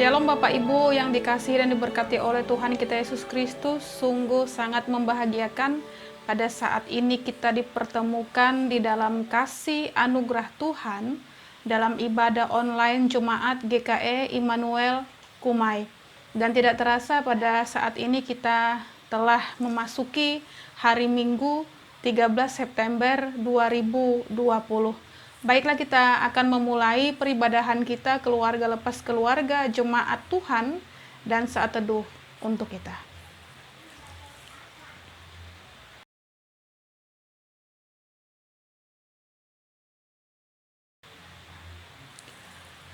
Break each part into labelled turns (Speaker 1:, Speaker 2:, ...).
Speaker 1: Shalom Bapak Ibu yang dikasihi dan diberkati oleh Tuhan kita Yesus Kristus. Sungguh sangat membahagiakan pada saat ini kita dipertemukan di dalam kasih anugerah Tuhan dalam ibadah online Jemaat GKE Immanuel Kumai. Dan tidak terasa pada saat ini kita telah memasuki hari Minggu 13 September 2020. Baiklah, kita akan memulai peribadahan kita keluarga lepas keluarga Jemaat Tuhan dan saat teduh untuk kita.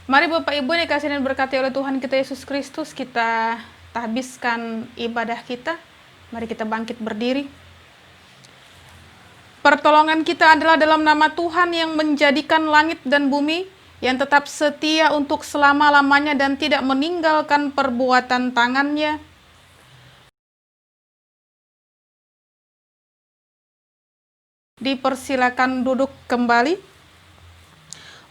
Speaker 1: Mari Bapak Ibu yang dikasihi dan berkati oleh Tuhan kita Yesus Kristus, kita tahbiskan ibadah kita. Mari kita bangkit berdiri. Pertolongan kita adalah dalam nama Tuhan yang menjadikan langit dan bumi, yang tetap setia untuk selama-lamanya dan tidak meninggalkan perbuatan tangannya. Dipersilakan duduk kembali.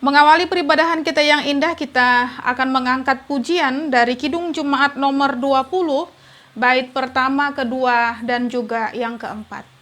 Speaker 1: Mengawali peribadahan kita yang indah, kita akan mengangkat pujian dari Kidung Jemaat nomor 20, bait pertama, kedua, dan juga yang keempat.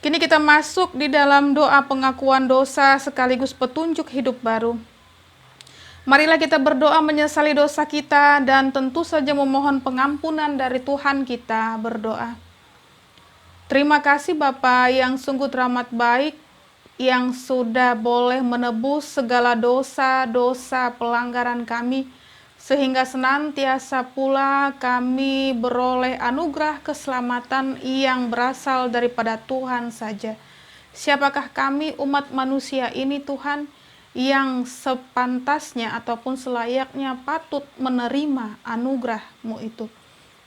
Speaker 1: Kini kita masuk di dalam doa pengakuan dosa sekaligus petunjuk hidup baru. Marilah kita berdoa menyesali dosa kita dan tentu saja memohon pengampunan dari Tuhan kita. Berdoa. Terima kasih Bapa yang sungguh teramat baik, yang sudah boleh menebus segala dosa-dosa pelanggaran kami, sehingga senantiasa pula kami beroleh anugerah keselamatan yang berasal daripada Tuhan saja. Siapakah kami umat manusia ini Tuhan, yang sepantasnya ataupun selayaknya patut menerima anugerah-Mu itu.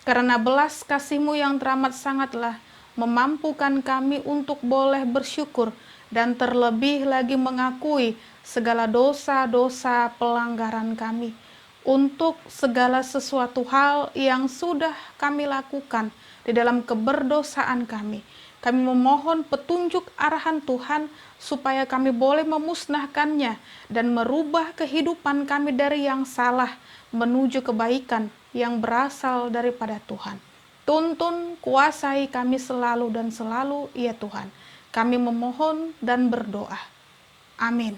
Speaker 1: Karena belas kasih-Mu yang teramat sangatlah memampukan kami untuk boleh bersyukur dan terlebih lagi mengakui segala dosa-dosa pelanggaran kami. Untuk segala sesuatu hal yang sudah kami lakukan di dalam keberdosaan kami, Kami memohon petunjuk arahan Tuhan supaya kami boleh memusnahkannya dan merubah kehidupan kami dari yang salah menuju kebaikan yang berasal daripada Tuhan. Tuntun, kuasai kami selalu dan selalu, ya Tuhan. Kami memohon dan berdoa. Amin.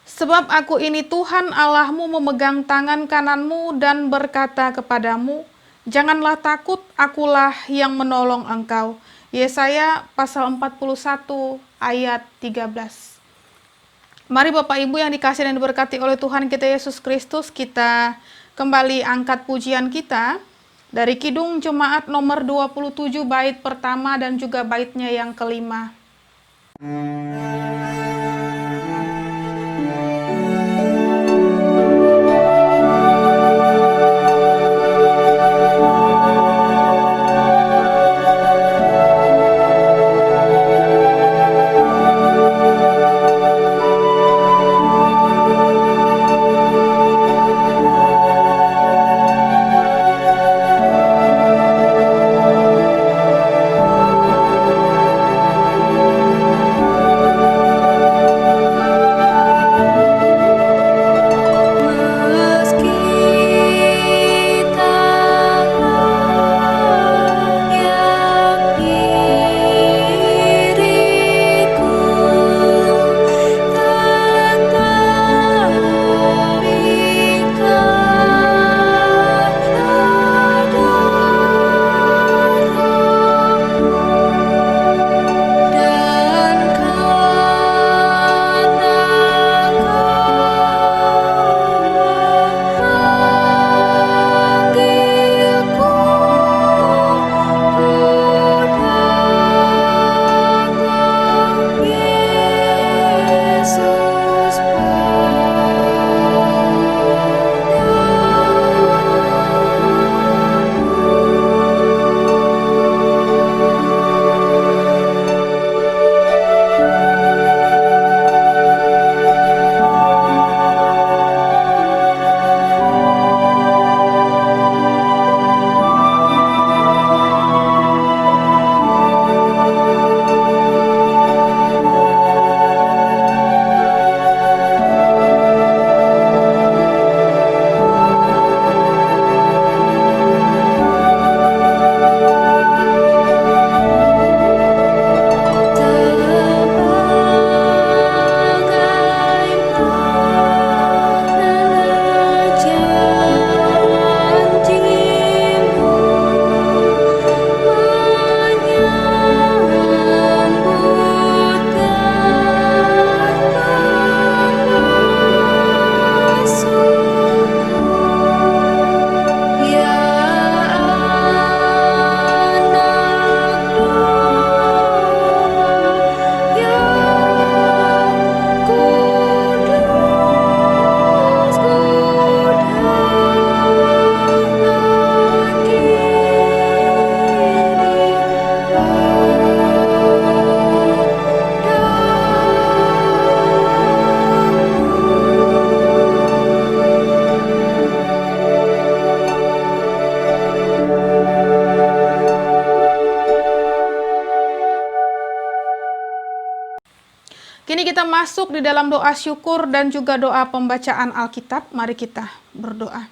Speaker 1: Sebab aku ini Tuhan Allahmu memegang tangan kananmu dan berkata kepadamu, janganlah takut, akulah yang menolong engkau. Yesaya pasal 41 ayat 13. Mari Bapak Ibu yang dikasihi dan diberkati oleh Tuhan kita Yesus Kristus, kita kembali angkat pujian kita dari Kidung Jemaat nomor 27 bait pertama dan juga baitnya yang kelima. Kini kita masuk di dalam doa syukur dan juga doa pembacaan Alkitab. Mari kita berdoa.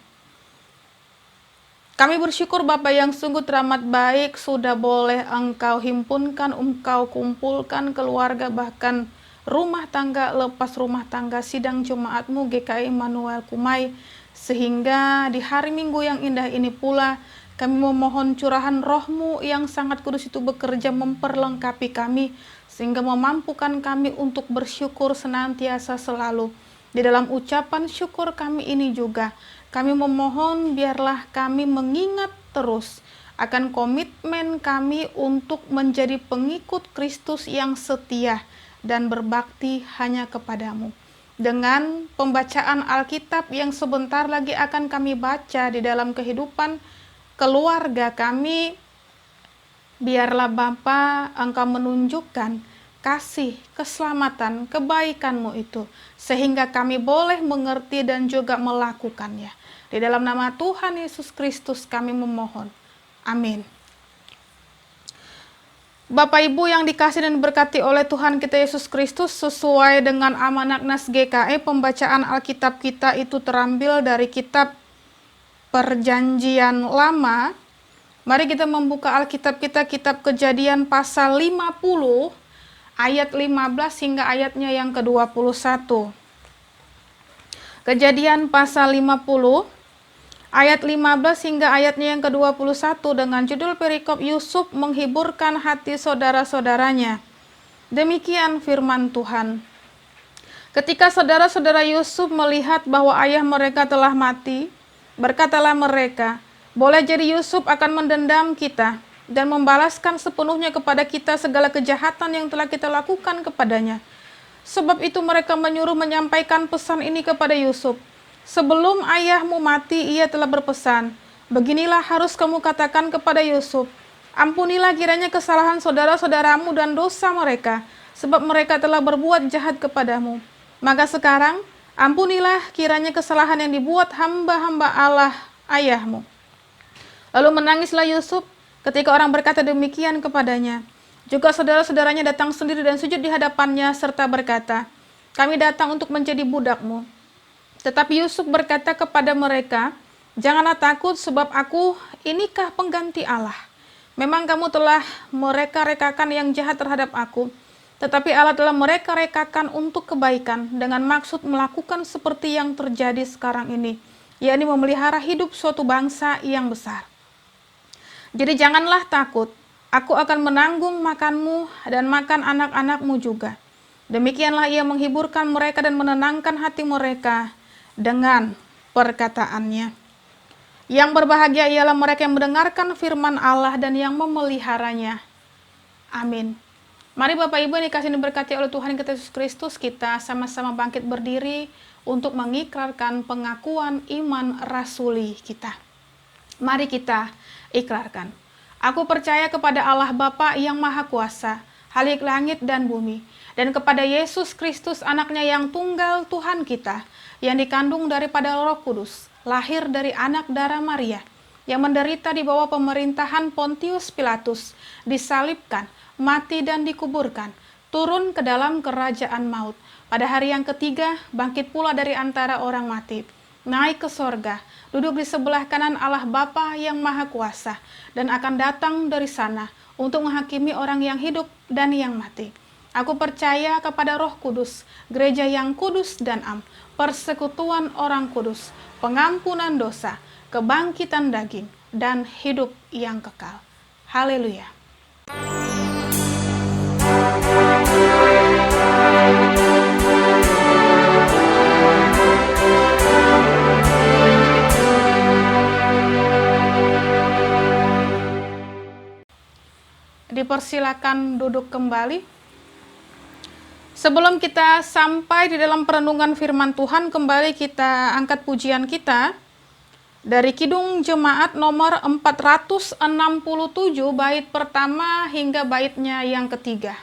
Speaker 1: Kami bersyukur Bapa yang sungguh teramat baik sudah boleh Engkau himpunkan, Engkau kumpulkan keluarga, bahkan rumah tangga, lepas rumah tangga, sidang jemaat-Mu GKI Immanuel Kumai, sehingga di hari Minggu yang indah ini pula kami memohon curahan Roh-Mu yang sangat kudus itu bekerja memperlengkapi kami, sehingga memampukan kami untuk bersyukur senantiasa selalu. Di dalam ucapan syukur kami ini juga, kami memohon biarlah kami mengingat terus akan komitmen kami untuk menjadi pengikut Kristus yang setia dan berbakti hanya kepadamu. Dengan pembacaan Alkitab yang sebentar lagi akan kami baca di dalam kehidupan keluarga kami, biarlah Bapa Engkau menunjukkan kasih, keselamatan, kebaikan-Mu itu, sehingga kami boleh mengerti dan juga melakukannya. Di dalam nama Tuhan Yesus Kristus kami memohon. Amin. Bapak Ibu yang dikasih dan diberkati oleh Tuhan kita Yesus Kristus, sesuai dengan amanat Nas GKI, pembacaan Alkitab kita itu terambil dari kitab Perjanjian Lama. Mari kita membuka Alkitab kita, kitab Kejadian pasal 50, ayat 15 hingga ayatnya yang ke-21. Kejadian pasal 50, ayat 15 hingga ayatnya yang ke-21 dengan judul perikop Yusuf menghiburkan hati saudara-saudaranya. Demikian firman Tuhan. Ketika saudara-saudara Yusuf melihat bahwa ayah mereka telah mati, berkatalah mereka, boleh jadi Yusuf akan mendendam kita dan membalaskan sepenuhnya kepada kita segala kejahatan yang telah kita lakukan kepadanya. Sebab itu mereka menyuruh menyampaikan pesan ini kepada Yusuf. Sebelum ayahmu mati, ia telah berpesan, beginilah harus kamu katakan kepada Yusuf, ampunilah kiranya kesalahan saudara-saudaramu dan dosa mereka, sebab mereka telah berbuat jahat kepadamu. Maka sekarang, ampunilah kiranya kesalahan yang dibuat hamba-hamba Allah ayahmu. Lalu menangislah Yusuf ketika orang berkata demikian kepadanya. Juga saudara-saudaranya datang sendiri dan sujud di hadapannya serta berkata, kami datang untuk menjadi budakmu. Tetapi Yusuf berkata kepada mereka, janganlah takut sebab aku inikah pengganti Allah. Memang kamu telah mereka-rekakan yang jahat terhadap aku, tetapi Allah telah mereka-rekakan untuk kebaikan dengan maksud melakukan seperti yang terjadi sekarang ini, yakni memelihara hidup suatu bangsa yang besar. Jadi janganlah takut, aku akan menanggung makanmu dan makan anak-anakmu juga. Demikianlah ia menghiburkan mereka dan menenangkan hati mereka dengan perkataannya. Yang berbahagia ialah mereka yang mendengarkan firman Allah dan yang memeliharanya. Amin. Mari Bapak Ibu yang dikasihi diberkati oleh Tuhan kita Yesus Kristus, kita sama-sama bangkit berdiri untuk mengikrarkan pengakuan iman rasuli kita. Mari kita ikrarkan. Aku percaya kepada Allah Bapa yang Maha Kuasa, Khalik langit dan bumi, dan kepada Yesus Kristus anaknya yang tunggal Tuhan kita, yang dikandung daripada Roh Kudus, lahir dari anak darah Maria, yang menderita di bawah pemerintahan Pontius Pilatus, disalibkan, mati dan dikuburkan, turun ke dalam kerajaan maut. Pada hari yang ketiga, bangkit pula dari antara orang mati, naik ke sorga, duduk di sebelah kanan Allah Bapa yang Maha Kuasa, dan akan datang dari sana untuk menghakimi orang yang hidup dan yang mati. Aku percaya kepada Roh Kudus, gereja yang kudus dan am, persekutuan orang kudus, pengampunan dosa, kebangkitan daging, dan hidup yang kekal. Haleluya. Dipersilakan duduk kembali. Sebelum kita sampai di dalam perenungan firman Tuhan, kembali kita angkat pujian kita dari Kidung Jemaat nomor 467, bait pertama hingga baitnya yang ketiga.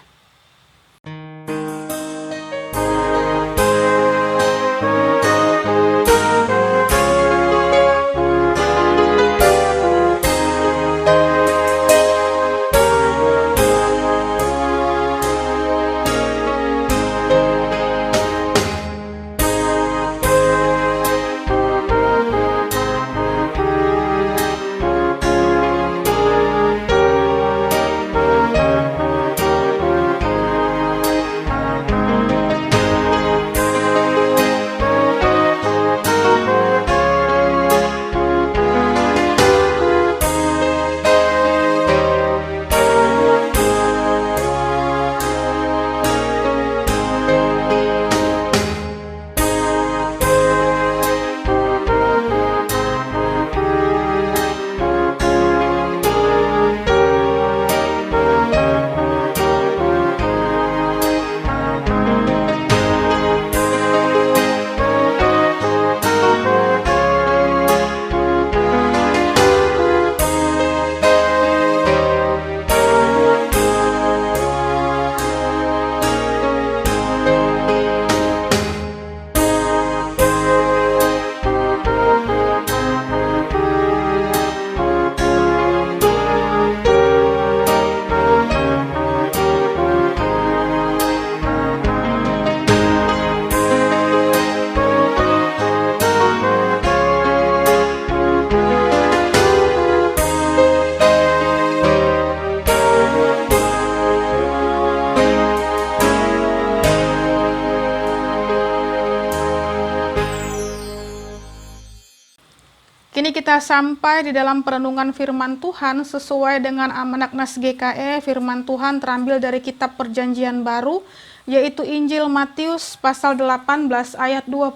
Speaker 1: telah sampai di dalam perenungan firman Tuhan sesuai dengan Almanak Nas GKE. Firman Tuhan terambil dari kitab Perjanjian Baru, yaitu Injil Matius pasal 18 ayat 21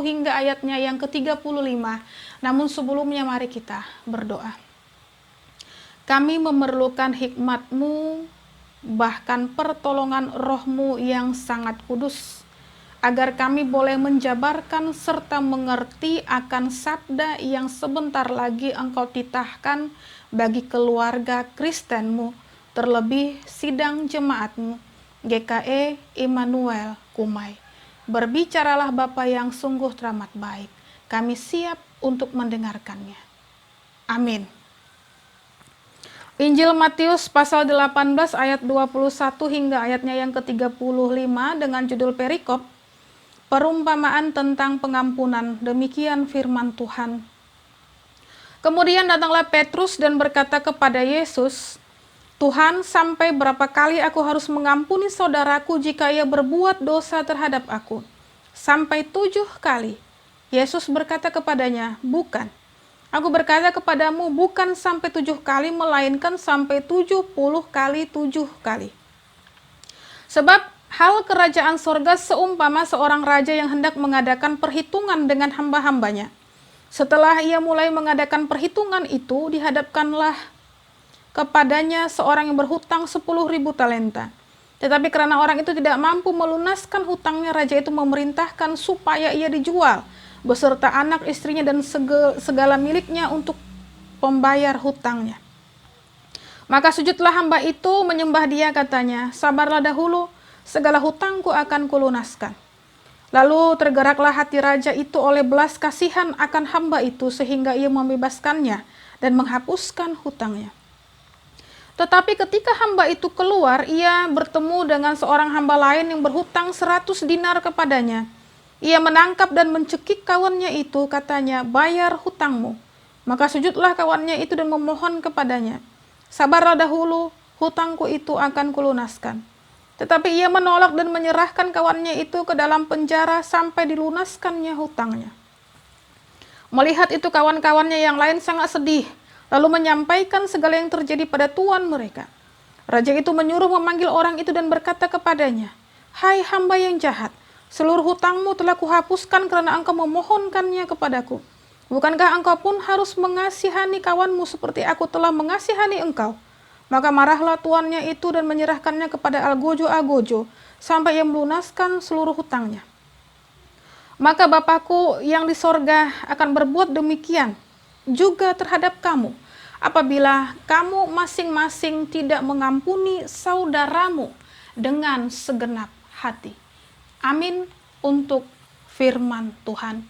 Speaker 1: hingga ayatnya yang ke-35. Namun sebelumnya mari kita berdoa. Kami memerlukan hikmat-Mu, bahkan pertolongan Roh-Mu yang sangat kudus, agar kami boleh menjabarkan serta mengerti akan sabda yang sebentar lagi Engkau titahkan bagi keluarga Kristen-Mu, terlebih sidang jemaat-Mu, GKE Immanuel Kumai. Berbicaralah Bapa yang sungguh teramat baik. Kami siap untuk mendengarkannya. Amin. Injil Matius pasal 18 ayat 21 hingga ayatnya yang ke-35 dengan judul perikop, perumpamaan tentang pengampunan. Demikian firman Tuhan. Kemudian datanglah Petrus dan berkata kepada Yesus, Tuhan, sampai berapa kali aku harus mengampuni saudaraku jika ia berbuat dosa terhadap aku? Sampai 7 kali. Yesus berkata kepadanya, bukan. Aku berkata kepadamu, bukan sampai 7 kali, melainkan sampai 70 kali 7 kali. Sebab hal kerajaan sorga seumpama seorang raja yang hendak mengadakan perhitungan dengan hamba-hambanya. Setelah ia mulai mengadakan perhitungan itu, dihadapkanlah kepadanya seorang yang berhutang 10.000 talenta. Tetapi karena orang itu tidak mampu melunaskan hutangnya, raja itu memerintahkan supaya ia dijual, beserta anak istrinya dan segala miliknya untuk pembayar hutangnya. Maka sujudlah hamba itu menyembah dia, katanya, sabarlah dahulu, segala hutangku akan kulunaskan. Lalu tergeraklah hati raja itu oleh belas kasihan akan hamba itu, sehingga ia membebaskannya dan menghapuskan hutangnya. Tetapi ketika hamba itu keluar, ia bertemu dengan seorang hamba lain yang berhutang 100 dinar kepadanya. Ia menangkap dan mencekik kawannya itu, katanya, bayar hutangmu. Maka sujudlah kawannya itu dan memohon kepadanya, sabarlah dahulu, hutangku itu akan kulunaskan. Tetapi ia menolak dan menyerahkan kawannya itu ke dalam penjara sampai dilunaskannya hutangnya. Melihat itu kawan-kawannya yang lain sangat sedih, lalu menyampaikan segala yang terjadi pada tuan mereka. Raja itu menyuruh memanggil orang itu dan berkata kepadanya, hai hamba yang jahat, seluruh hutangmu telah kuhapuskan karena engkau memohonkannya kepadaku. Bukankah engkau pun harus mengasihani kawanmu seperti aku telah mengasihani engkau? Maka marahlah tuannya itu dan menyerahkannya kepada algojo-algojo sampai ia melunaskan seluruh hutangnya. Maka Bapakku yang di sorga akan berbuat demikian juga terhadap kamu, apabila kamu masing-masing tidak mengampuni saudaramu dengan segenap hati. Amin untuk firman Tuhan.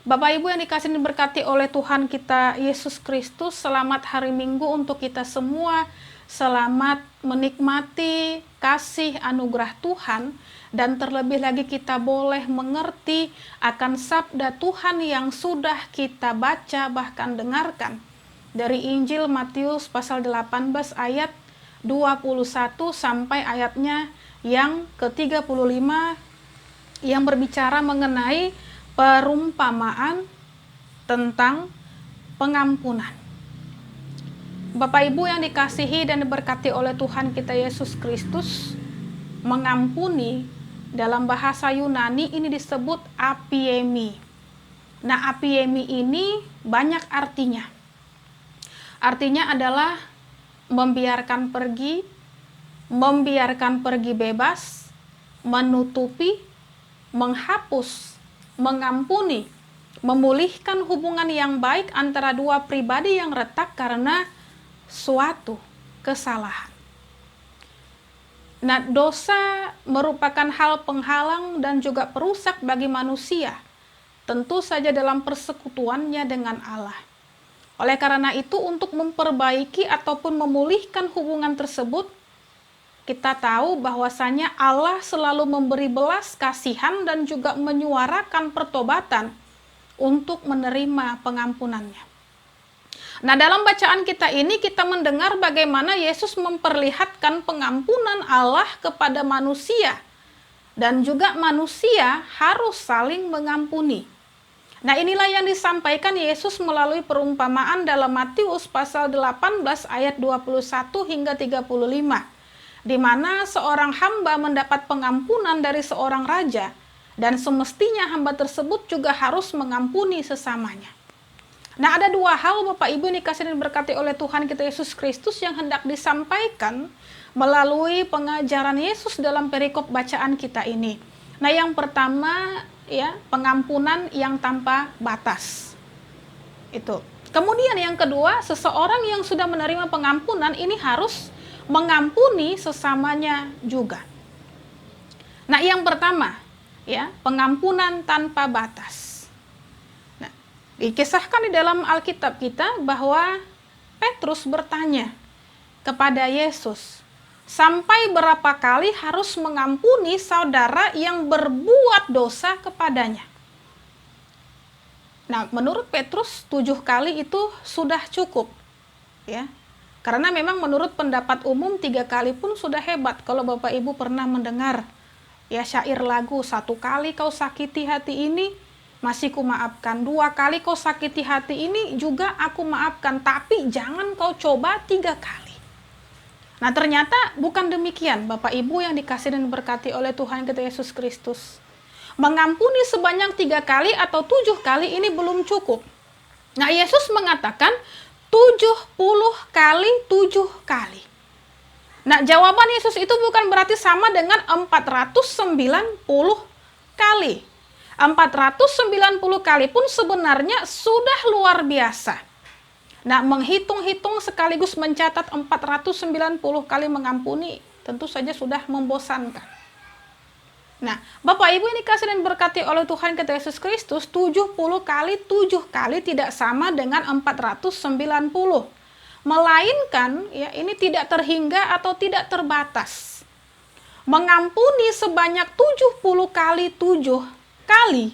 Speaker 1: Bapak Ibu yang dikasihi dan diberkati oleh Tuhan kita Yesus Kristus, selamat hari Minggu untuk kita semua. Selamat menikmati kasih anugerah Tuhan, dan terlebih lagi kita boleh mengerti akan sabda Tuhan yang sudah kita baca bahkan dengarkan dari Injil Matius pasal 18 ayat 21 sampai ayatnya yang ke-35 yang berbicara mengenai perumpamaan tentang pengampunan. Bapak Ibu yang dikasihi dan diberkati oleh Tuhan kita Yesus Kristus, mengampuni dalam bahasa Yunani ini disebut apiemi. Nah, apiemi ini banyak artinya. Artinya adalah membiarkan pergi bebas, menutupi, menghapus, mengampuni, memulihkan hubungan yang baik antara dua pribadi yang retak karena suatu kesalahan. Nah, dosa merupakan hal penghalang dan juga perusak bagi manusia, tentu saja dalam persekutuannya dengan Allah. Oleh karena itu, untuk memperbaiki ataupun memulihkan hubungan tersebut, kita tahu bahwasanya Allah selalu memberi belas kasihan dan juga menyuarakan pertobatan untuk menerima pengampunannya. Nah, dalam bacaan kita ini kita mendengar bagaimana Yesus memperlihatkan pengampunan Allah kepada manusia, dan juga manusia harus saling mengampuni. Nah, inilah yang disampaikan Yesus melalui perumpamaan dalam Matius pasal 18 ayat 21 hingga 35, di mana seorang hamba mendapat pengampunan dari seorang raja, dan semestinya hamba tersebut juga harus mengampuni sesamanya. Nah, ada dua hal Bapak Ibu yang dikasih dan diberkati oleh Tuhan kita Yesus Kristus yang hendak disampaikan melalui pengajaran Yesus dalam perikop bacaan kita ini. Nah, yang pertama ya, pengampunan yang tanpa batas. Itu. Kemudian yang kedua, seseorang yang sudah menerima pengampunan ini harus mengampuni sesamanya juga. Nah, yang pertama, ya, pengampunan tanpa batas. Nah, dikisahkan di dalam Alkitab kita bahwa Petrus bertanya kepada Yesus, sampai berapa kali harus mengampuni saudara yang berbuat dosa kepadanya? Nah, menurut Petrus 7 kali itu sudah cukup, ya. Karena memang menurut pendapat umum 3 kali pun sudah hebat. Kalau Bapak Ibu pernah mendengar ya syair lagu, 1 kali kau sakiti hati ini masih ku maafkan, 2 kali kau sakiti hati ini juga aku maafkan, tapi jangan kau coba 3 kali. Nah, ternyata bukan demikian Bapak Ibu yang dikasih dan diberkati oleh Tuhan kita Yesus Kristus. Mengampuni sebanyak 3 kali atau 7 kali ini belum cukup. Nah, Yesus mengatakan 70 kali 7 kali. Nah, jawaban Yesus itu bukan berarti sama dengan 490 kali. 490 kali pun sebenarnya sudah luar biasa. Nah, menghitung-hitung sekaligus mencatat 490 kali mengampuni tentu saja sudah membosankan. Nah, Bapak Ibu ini kasih dan berkati oleh Tuhan kita Yesus Kristus, 70 kali 7 kali tidak sama dengan 490. Melainkan ya ini tidak terhingga atau tidak terbatas. Mengampuni sebanyak 70 kali 7 kali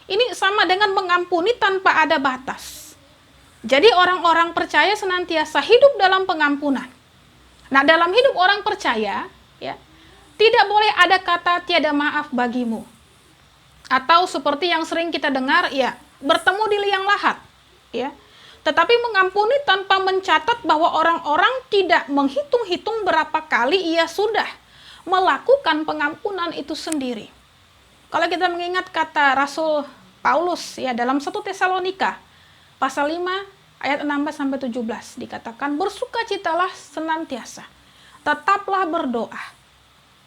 Speaker 1: ini sama dengan mengampuni tanpa ada batas. Jadi orang-orang percaya senantiasa hidup dalam pengampunan. Nah, dalam hidup orang percaya ya tidak boleh ada kata tiada maaf bagimu. Atau seperti yang sering kita dengar, ya, bertemu di liang lahat. Ya. Tetapi mengampuni tanpa mencatat bahwa orang-orang tidak menghitung-hitung berapa kali ia sudah melakukan pengampunan itu sendiri. Kalau kita mengingat kata Rasul Paulus ya dalam 1 Tesalonika pasal 5 ayat 16-17 dikatakan, bersukacitalah senantiasa, tetaplah berdoa.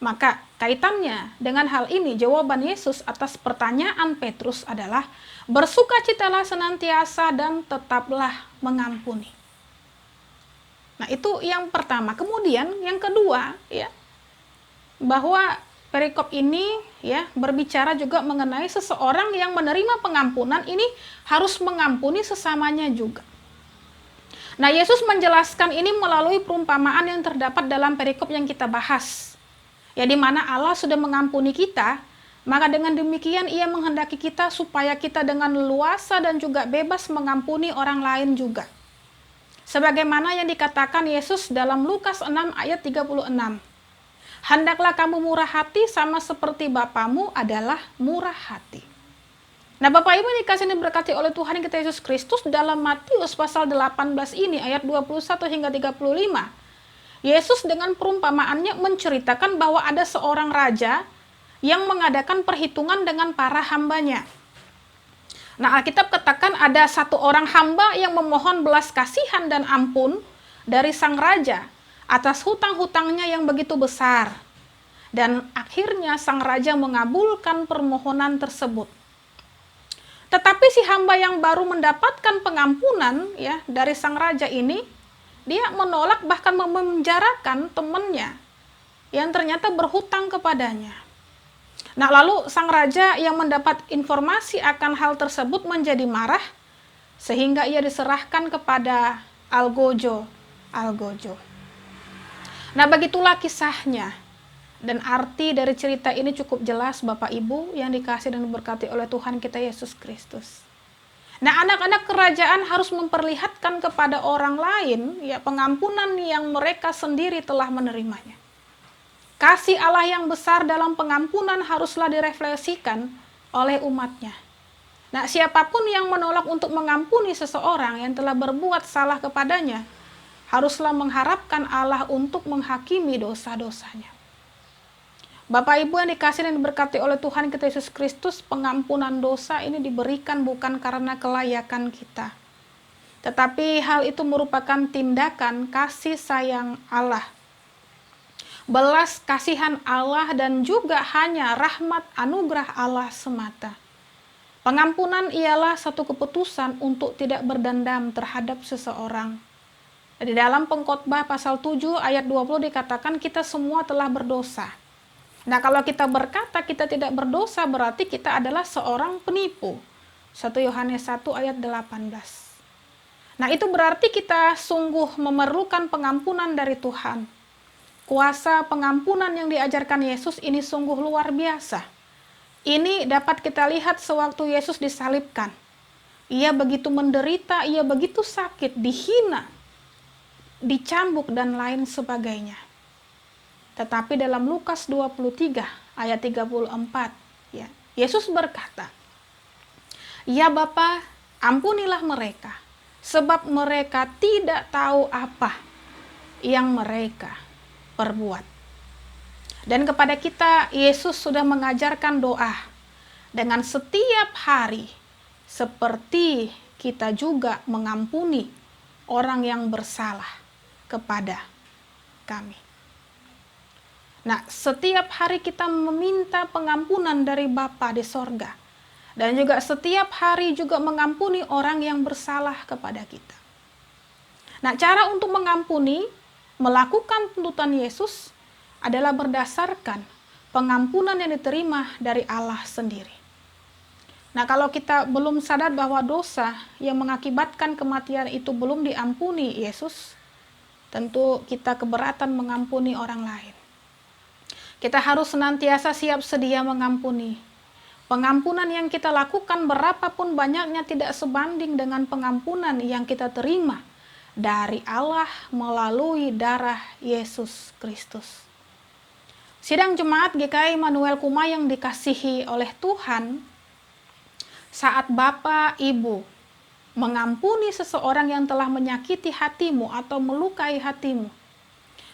Speaker 1: Maka kaitannya dengan hal ini, jawaban Yesus atas pertanyaan Petrus adalah bersukacitalah senantiasa dan tetaplah mengampuni. Nah, itu yang pertama. Kemudian yang kedua, ya, bahwa perikop ini ya berbicara juga mengenai seseorang yang menerima pengampunan ini harus mengampuni sesamanya juga. Nah, Yesus menjelaskan ini melalui perumpamaan yang terdapat dalam perikop yang kita bahas. Ya, di mana Allah sudah mengampuni kita, maka dengan demikian ia menghendaki kita supaya kita dengan leluasa dan juga bebas mengampuni orang lain juga. Sebagaimana yang dikatakan Yesus dalam Lukas 6 ayat 36. Hendaklah kamu murah hati sama seperti Bapamu adalah murah hati. Nah, Bapak Ibu dikasih diberkati oleh Tuhan kita Yesus Kristus, dalam Matius pasal 18 ini ayat 21 hingga 35. Yesus dengan perumpamaannya menceritakan bahwa ada seorang raja yang mengadakan perhitungan dengan para hambanya. Nah, Alkitab katakan ada satu orang hamba yang memohon belas kasihan dan ampun dari sang raja atas hutang-hutangnya yang begitu besar. Dan akhirnya sang raja mengabulkan permohonan tersebut. Tetapi si hamba yang baru mendapatkan pengampunan ya dari sang raja ini, dia menolak bahkan memenjarakan temannya yang ternyata berhutang kepadanya. Nah, lalu sang raja yang mendapat informasi akan hal tersebut menjadi marah sehingga ia diserahkan kepada algojo. Nah, begitulah kisahnya. Dan arti dari cerita ini cukup jelas Bapak Ibu yang dikasih dan diberkati oleh Tuhan kita Yesus Kristus. Nah, anak-anak kerajaan harus memperlihatkan kepada orang lain ya pengampunan yang mereka sendiri telah menerimanya. Kasih Allah yang besar dalam pengampunan haruslah direfleksikan oleh umatnya. Nah, siapapun yang menolak untuk mengampuni seseorang yang telah berbuat salah kepadanya, haruslah mengharapkan Allah untuk menghakimi dosa-dosanya. Bapak Ibu yang dikasihi dan diberkati oleh Tuhan kita Yesus Kristus, pengampunan dosa ini diberikan bukan karena kelayakan kita, tetapi hal itu merupakan tindakan kasih sayang Allah, belas kasihan Allah, dan juga hanya rahmat anugerah Allah semata. Pengampunan ialah satu keputusan untuk tidak berdendam terhadap seseorang. Di dalam Pengkhotbah pasal 7 ayat 20 dikatakan kita semua telah berdosa. Nah, kalau kita berkata kita tidak berdosa, berarti kita adalah seorang penipu. 1 Yohanes 1 ayat 18. Nah, itu berarti kita sungguh memerlukan pengampunan dari Tuhan. Kuasa pengampunan yang diajarkan Yesus ini sungguh luar biasa. Ini dapat kita lihat sewaktu Yesus disalibkan. Ia begitu menderita, ia begitu sakit, dihina, dicambuk, dan lain sebagainya. Tetapi dalam Lukas 23 ayat 34, ya, Yesus berkata, "Ya Bapa, ampunilah mereka, sebab mereka tidak tahu apa yang mereka perbuat." Dan kepada kita, Yesus sudah mengajarkan doa dengan setiap hari, seperti kita juga mengampuni orang yang bersalah kepada kami. Nah, setiap hari kita meminta pengampunan dari Bapa di sorga, dan juga setiap hari juga mengampuni orang yang bersalah kepada kita. Nah, cara untuk mengampuni, melakukan tuntutan Yesus, adalah berdasarkan pengampunan yang diterima dari Allah sendiri. Nah, kalau kita belum sadar bahwa dosa yang mengakibatkan kematian itu belum diampuni Yesus, tentu kita keberatan mengampuni orang lain. Kita harus senantiasa siap sedia mengampuni. Pengampunan yang kita lakukan berapapun banyaknya tidak sebanding dengan pengampunan yang kita terima dari Allah melalui darah Yesus Kristus. Sidang Jemaat GKI Immanuel Kumai yang dikasihi oleh Tuhan, saat Bapak Ibu mengampuni seseorang yang telah menyakiti hatimu atau melukai hatimu,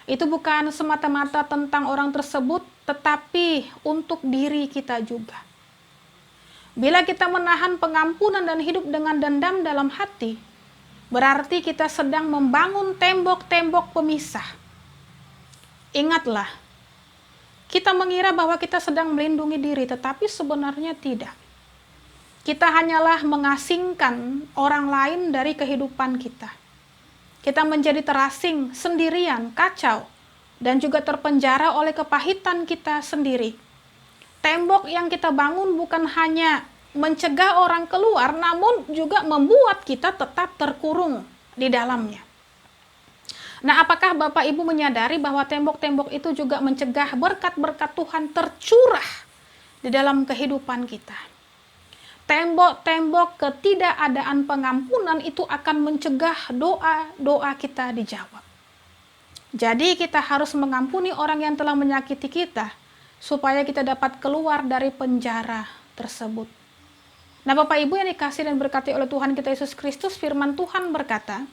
Speaker 1: itu bukan semata-mata tentang orang tersebut, tetapi untuk diri kita juga. Bila kita menahan pengampunan dan hidup dengan dendam dalam hati, berarti kita sedang membangun tembok-tembok pemisah. Ingatlah, kita mengira bahwa kita sedang melindungi diri, tetapi sebenarnya tidak. Kita hanyalah mengasingkan orang lain dari kehidupan kita. Kita menjadi terasing, sendirian, kacau, dan juga terpenjara oleh kepahitan kita sendiri. Tembok yang kita bangun bukan hanya mencegah orang keluar, namun juga membuat kita tetap terkurung di dalamnya. Nah, apakah Bapak Ibu menyadari bahwa tembok-tembok itu juga mencegah berkat-berkat Tuhan tercurah di dalam kehidupan kita? Tembok-tembok ketidakadaan pengampunan itu akan mencegah doa-doa kita dijawab. Jadi kita harus mengampuni orang yang telah menyakiti kita, supaya kita dapat keluar dari penjara tersebut. Nah, Bapak Ibu yang dikasihi dan berkati oleh Tuhan kita Yesus Kristus, firman Tuhan berkata,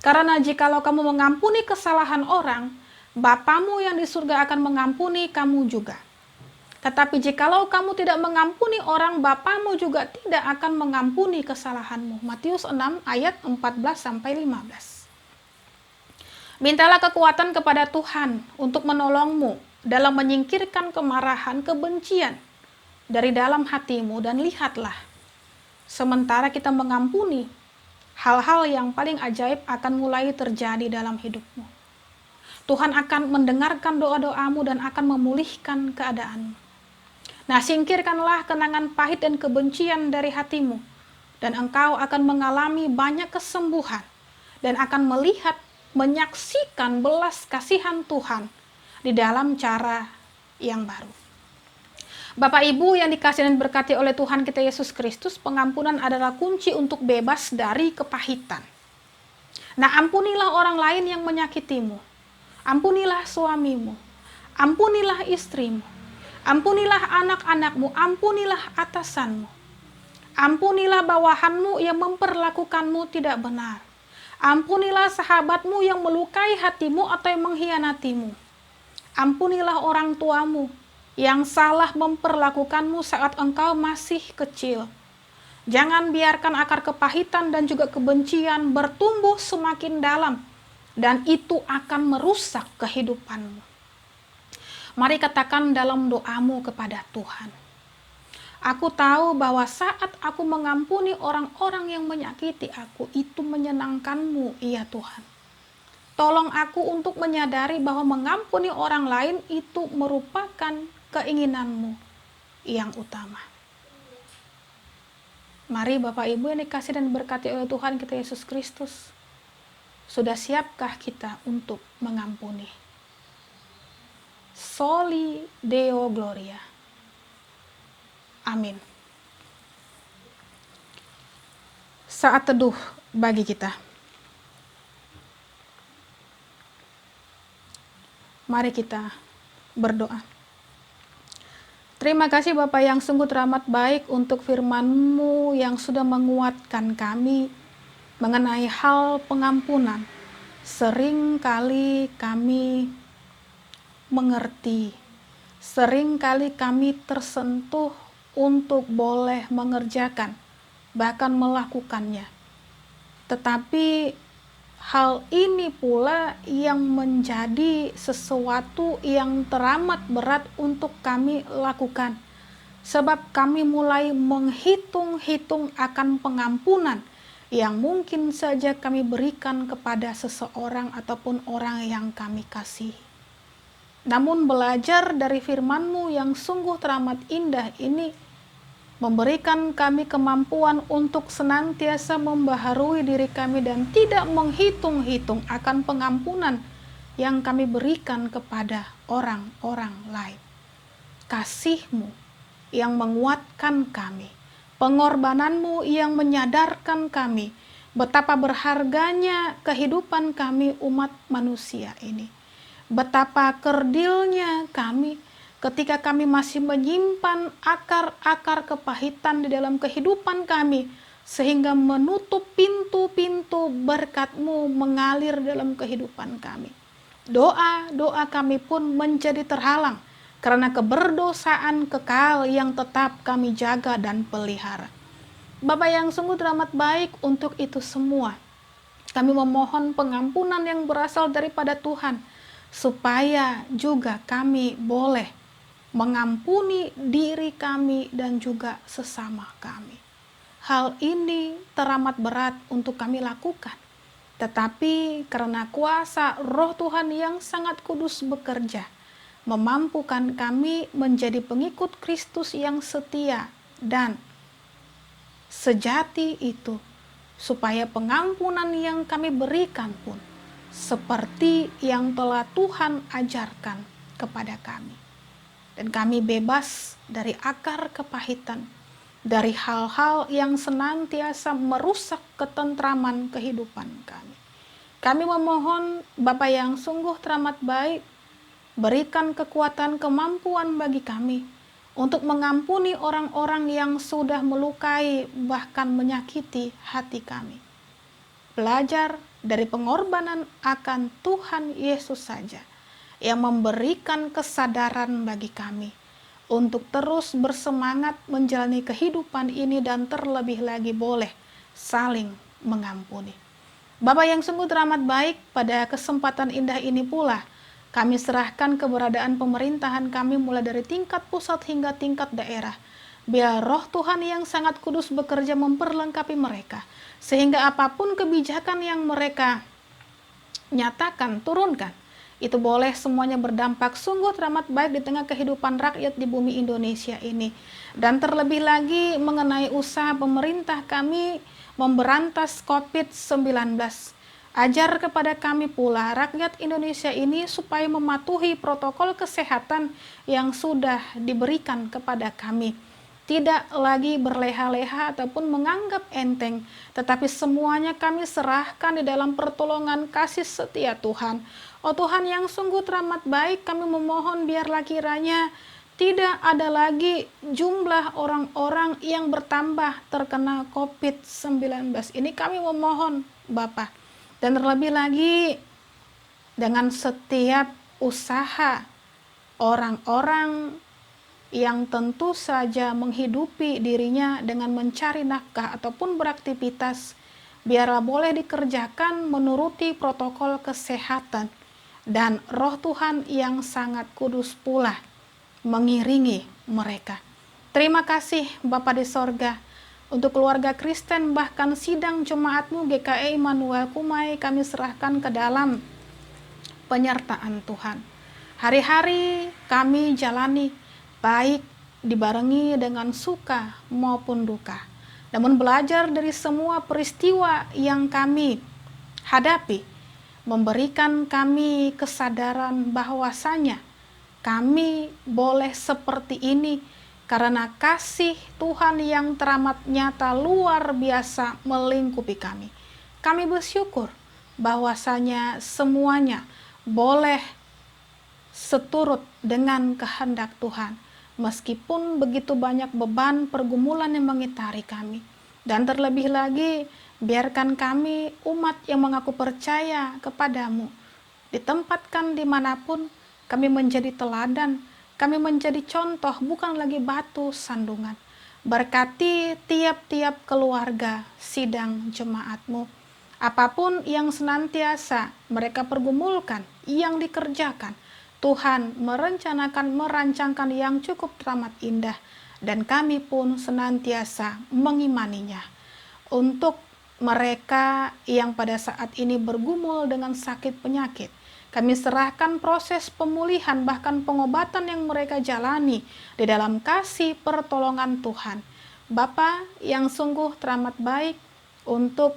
Speaker 1: "Karena jikalau kamu mengampuni kesalahan orang, Bapamu yang di surga akan mengampuni kamu juga. Tetapi jikalau kamu tidak mengampuni orang, Bapamu juga tidak akan mengampuni kesalahanmu." Matius 6 ayat 14-15. Mintalah kekuatan kepada Tuhan untuk menolongmu dalam menyingkirkan kemarahan, kebencian dari dalam hatimu, dan lihatlah, sementara kita mengampuni, hal-hal yang paling ajaib akan mulai terjadi dalam hidupmu. Tuhan akan mendengarkan doa-doamu dan akan memulihkan keadaanmu. Nah, singkirkanlah kenangan pahit dan kebencian dari hatimu, dan engkau akan mengalami banyak kesembuhan dan akan melihat, menyaksikan belas kasihan Tuhan di dalam cara yang baru. Bapak Ibu yang dikasihi dan berkati oleh Tuhan kita Yesus Kristus, pengampunan adalah kunci untuk bebas dari kepahitan. Nah, ampunilah orang lain yang menyakitimu. Ampunilah suamimu. Ampunilah istrimu. Ampunilah anak-anakmu. Ampunilah atasanmu. Ampunilah bawahanmu yang memperlakukanmu tidak benar. Ampunilah sahabatmu yang melukai hatimu atau yang mengkhianatimu. Ampunilah orang tuamu yang salah memperlakukanmu saat engkau masih kecil. Jangan biarkan akar kepahitan dan juga kebencian bertumbuh semakin dalam, dan itu akan merusak kehidupanmu. Mari katakan dalam doamu kepada Tuhan, aku tahu bahwa saat aku mengampuni orang-orang yang menyakiti aku, itu menyenangkan-Mu, ya Tuhan. Tolong aku untuk menyadari bahwa mengampuni orang lain itu merupakan keinginan-Mu yang utama. Mari Bapak Ibu yang dikasihi dan diberkati oleh Tuhan kita Yesus Kristus, sudah siapkah kita untuk mengampuni? Soli Deo Gloria. Amin. Saat teduh bagi kita. Mari kita berdoa. Terima kasih Bapak yang sungguh teramat baik untuk firman-Mu yang sudah menguatkan kami mengenai hal pengampunan. Sering kali kami mengerti, sering kali kami tersentuh untuk boleh mengerjakan, bahkan melakukannya. Tetapi hal ini pula yang menjadi sesuatu yang teramat berat untuk kami lakukan. Sebab kami mulai menghitung-hitung akan pengampunan yang mungkin saja kami berikan kepada seseorang ataupun orang yang kami kasihi. Namun belajar dari firman-Mu yang sungguh teramat indah ini memberikan kami kemampuan untuk senantiasa membaharui diri kami dan tidak menghitung-hitung akan pengampunan yang kami berikan kepada orang-orang lain. Kasih-Mu yang menguatkan kami, pengorbanan-Mu yang menyadarkan kami betapa berharganya kehidupan kami umat manusia ini. Betapa kerdilnya kami ketika kami masih menyimpan akar-akar kepahitan di dalam kehidupan kami, sehingga menutup pintu-pintu berkat-Mu mengalir dalam kehidupan kami. Doa-doa kami pun menjadi terhalang karena keberdosaan kekal yang tetap kami jaga dan pelihara. Bapa yang sungguh teramat baik, untuk itu semua kami memohon pengampunan yang berasal daripada Tuhan, supaya juga kami boleh mengampuni diri kami dan juga sesama kami. Hal ini teramat berat untuk kami lakukan, tetapi karena kuasa Roh Tuhan yang sangat kudus bekerja, memampukan kami menjadi pengikut Kristus yang setia dan sejati itu, supaya pengampunan yang kami berikan pun seperti yang telah Tuhan ajarkan kepada kami. Dan kami bebas dari akar kepahitan, dari hal-hal yang senantiasa merusak ketentraman kehidupan kami. Kami memohon Bapa yang sungguh teramat baik, berikan kekuatan kemampuan bagi kami untuk mengampuni orang-orang yang sudah melukai bahkan menyakiti hati kami. Belajar dari pengorbanan akan Tuhan Yesus saja yang memberikan kesadaran bagi kami untuk terus bersemangat menjalani kehidupan ini dan terlebih lagi boleh saling mengampuni. Bapa yang sungguh teramat baik, pada kesempatan indah ini pula kami serahkan keberadaan pemerintahan kami mulai dari tingkat pusat hingga tingkat daerah. Biar Roh Tuhan yang sangat kudus bekerja memperlengkapi mereka, sehingga apapun kebijakan yang mereka nyatakan, turunkan, itu boleh semuanya berdampak sungguh teramat baik di tengah kehidupan rakyat di bumi Indonesia ini. Dan terlebih lagi mengenai usaha pemerintah kami memberantas COVID-19. Ajar kepada kami pula rakyat Indonesia ini supaya mematuhi protokol kesehatan yang sudah diberikan kepada kami. Tidak lagi berleha-leha ataupun menganggap enteng, tetapi semuanya kami serahkan di dalam pertolongan kasih setia Tuhan. Oh Tuhan yang sungguh teramat baik, kami memohon biarlah kiranya tidak ada lagi jumlah orang-orang yang bertambah terkena COVID-19. Ini kami memohon Bapak. Dan terlebih lagi dengan setiap usaha orang-orang yang tentu saja menghidupi dirinya dengan mencari nafkah ataupun beraktivitas, biarlah boleh dikerjakan menuruti protokol kesehatan, dan Roh Tuhan yang sangat kudus pula mengiringi mereka. Terima kasih Bapa di sorga, untuk keluarga Kristen bahkan sidang jemaat-Mu GKI Immanuel Kumai kami serahkan ke dalam penyertaan Tuhan. Hari-hari kami jalani baik dibarengi dengan suka maupun duka. Namun belajar dari semua peristiwa yang kami hadapi, memberikan kami kesadaran bahwasanya kami boleh seperti ini karena kasih Tuhan yang teramat nyata luar biasa melingkupi kami. Kami bersyukur bahwasanya semuanya boleh seturut dengan kehendak Tuhan. Meskipun begitu banyak beban pergumulan yang mengitari kami. Dan terlebih lagi, biarkan kami umat yang mengaku percaya kepadamu ditempatkan dimanapun, kami menjadi teladan, kami menjadi contoh, bukan lagi batu sandungan. Berkati tiap-tiap keluarga sidang jemaat-Mu. Apapun yang senantiasa mereka pergumulkan, yang dikerjakan, Tuhan merancangkan yang cukup teramat indah, dan kami pun senantiasa mengimaninya. Untuk mereka yang pada saat ini bergumul dengan sakit penyakit, kami serahkan proses pemulihan bahkan pengobatan yang mereka jalani di dalam kasih pertolongan Tuhan. Bapa yang sungguh teramat baik untuk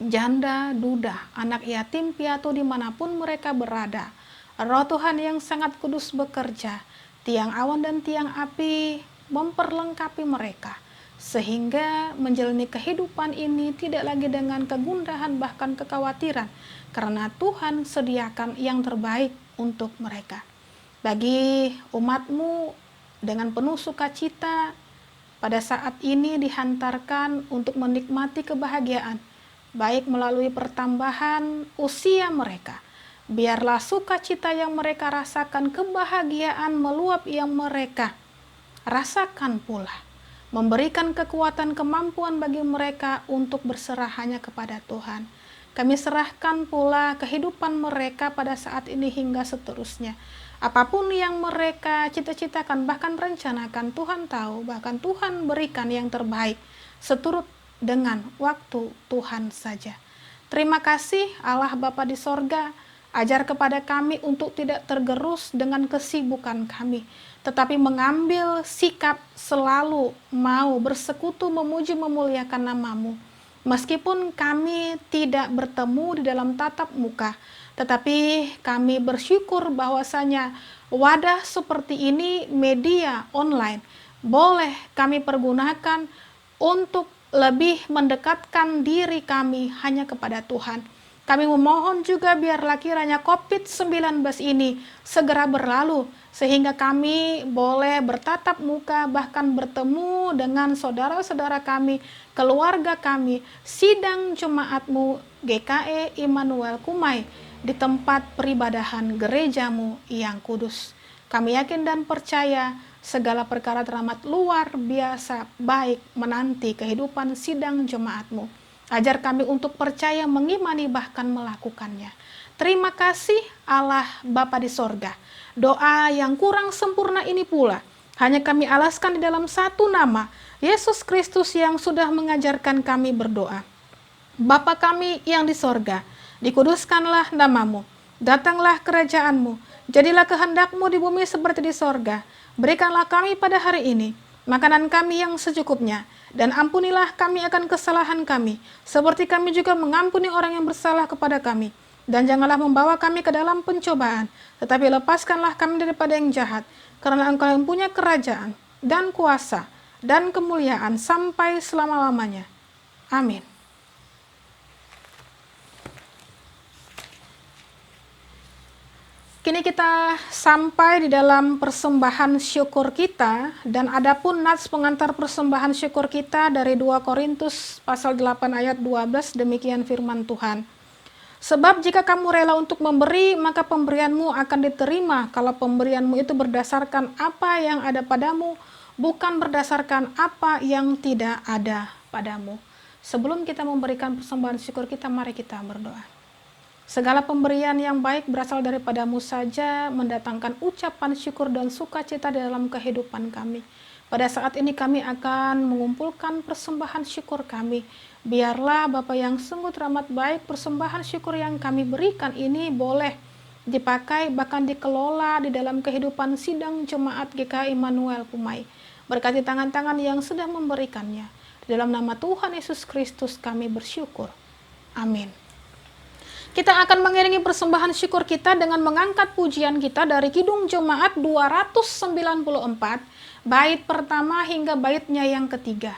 Speaker 1: janda, duda, anak yatim piatu dimanapun mereka berada. Roh Tuhan yang sangat kudus bekerja, tiang awan dan tiang api memperlengkapi mereka, sehingga menjalani kehidupan ini tidak lagi dengan kegundahan bahkan kekhawatiran, karena Tuhan sediakan yang terbaik untuk mereka. Bagi umat-Mu dengan penuh sukacita pada saat ini dihantarkan untuk menikmati kebahagiaan, baik melalui pertambahan usia mereka. Biarlah sukacita yang mereka rasakan, kebahagiaan meluap yang mereka rasakan pula, memberikan kekuatan kemampuan bagi mereka untuk berserah hanya kepada Tuhan. Kami serahkan pula kehidupan mereka pada saat ini hingga seterusnya. Apapun yang mereka cita-citakan bahkan rencanakan, Tuhan tahu, bahkan Tuhan berikan yang terbaik seturut dengan waktu Tuhan saja. Terima kasih Allah Bapa di sorga, ajar kepada kami untuk tidak tergerus dengan kesibukan kami, tetapi mengambil sikap selalu mau bersekutu memuji memuliakan nama-Mu. Meskipun kami tidak bertemu di dalam tatap muka, tetapi kami bersyukur bahwasanya wadah seperti ini, media online, boleh kami pergunakan untuk lebih mendekatkan diri kami hanya kepada Tuhan. Kami memohon juga biarlah kiranya COVID-19 ini segera berlalu, sehingga kami boleh bertatap muka, bahkan bertemu dengan saudara-saudara kami, keluarga kami, sidang jemaat-Mu GKI Immanuel Kumai di tempat peribadahan gereja-Mu yang kudus. Kami yakin dan percaya segala perkara teramat luar biasa baik menanti kehidupan sidang jemaat-Mu. Ajar kami untuk percaya, mengimani, bahkan melakukannya. Terima kasih Allah Bapa di sorga. Doa yang kurang sempurna ini pula hanya kami alaskan di dalam satu nama, Yesus Kristus yang sudah mengajarkan kami berdoa. Bapa kami yang di sorga, dikuduskanlah nama-Mu, datanglah kerajaan-Mu, jadilah kehendak-Mu di bumi seperti di sorga. Berikanlah kami pada hari ini makanan kami yang secukupnya, dan ampunilah kami akan kesalahan kami, seperti kami juga mengampuni orang yang bersalah kepada kami. Dan janganlah membawa kami ke dalam pencobaan, tetapi lepaskanlah kami daripada yang jahat, karena Engkau yang punya kerajaan, dan kuasa, dan kemuliaan sampai selama-lamanya. Amin. Kini kita sampai di dalam persembahan syukur kita, dan adapun nats pengantar persembahan syukur kita dari 2 Korintus pasal 8 ayat 12, demikian firman Tuhan. Sebab jika kamu rela untuk memberi, maka pemberianmu akan diterima kalau pemberianmu itu berdasarkan apa yang ada padamu, bukan berdasarkan apa yang tidak ada padamu. Sebelum kita memberikan persembahan syukur kita, mari kita berdoa. Segala pemberian yang baik berasal daripadamu saja, mendatangkan ucapan syukur dan sukacita di dalam kehidupan kami. Pada saat ini kami akan mengumpulkan persembahan syukur kami. Biarlah Bapa yang sungguh teramat baik, persembahan syukur yang kami berikan ini boleh dipakai bahkan dikelola di dalam kehidupan sidang jemaat GKI Immanuel Pumai. Berkati tangan-tangan yang sudah memberikannya. Di dalam nama Tuhan Yesus Kristus kami bersyukur. Amin. Kita akan mengiringi persembahan syukur kita dengan mengangkat pujian kita dari Kidung Jemaat 294, bait pertama hingga baitnya yang ketiga.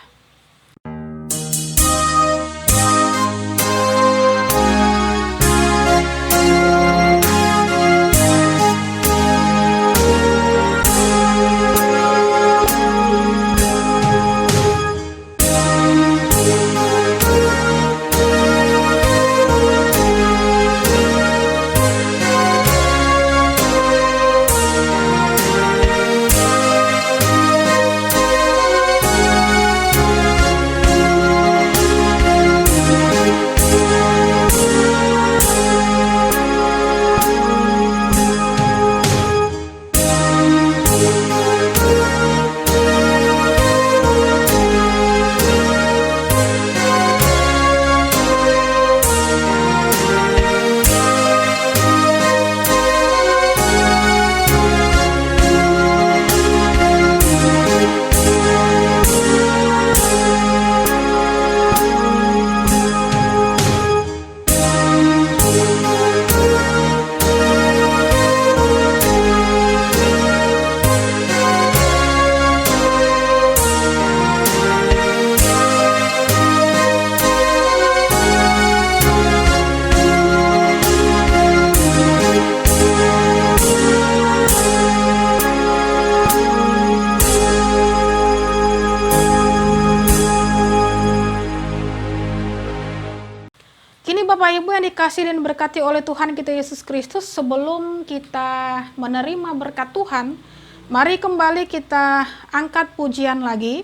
Speaker 1: Bapak Ibu yang dikasihi dan berkati oleh Tuhan kita Yesus Kristus, sebelum kita menerima berkat Tuhan, mari kembali kita angkat pujian lagi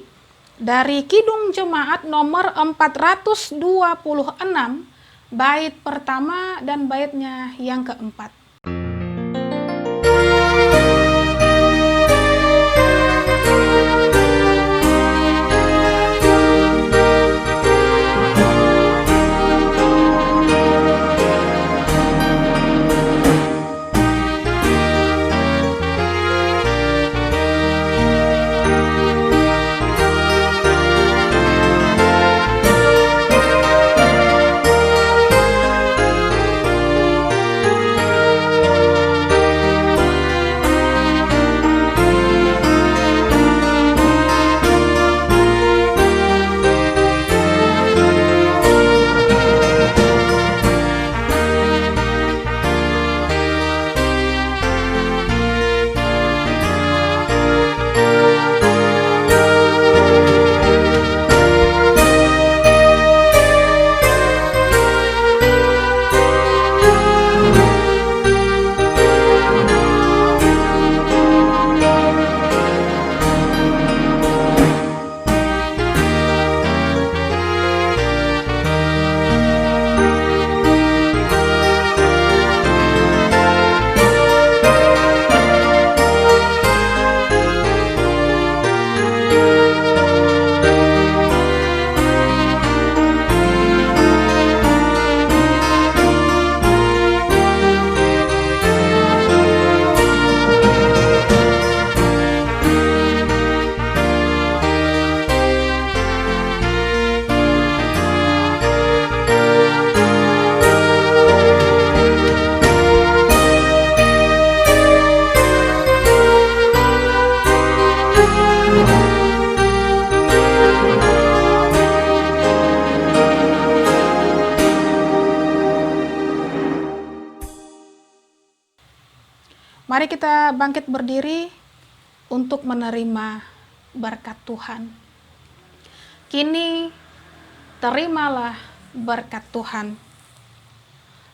Speaker 1: dari Kidung Jemaat nomor 426, bait pertama dan baitnya yang keempat. Mari kita bangkit berdiri untuk menerima berkat Tuhan. Kini terimalah berkat Tuhan.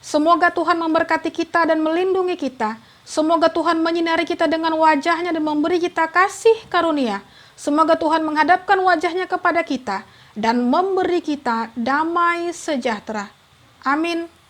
Speaker 1: Semoga Tuhan memberkati kita dan melindungi kita. Semoga Tuhan menyinari kita dengan wajah-Nya dan memberi kita kasih karunia. Semoga Tuhan menghadapkan wajah-Nya kepada kita dan memberi kita damai sejahtera. Amin.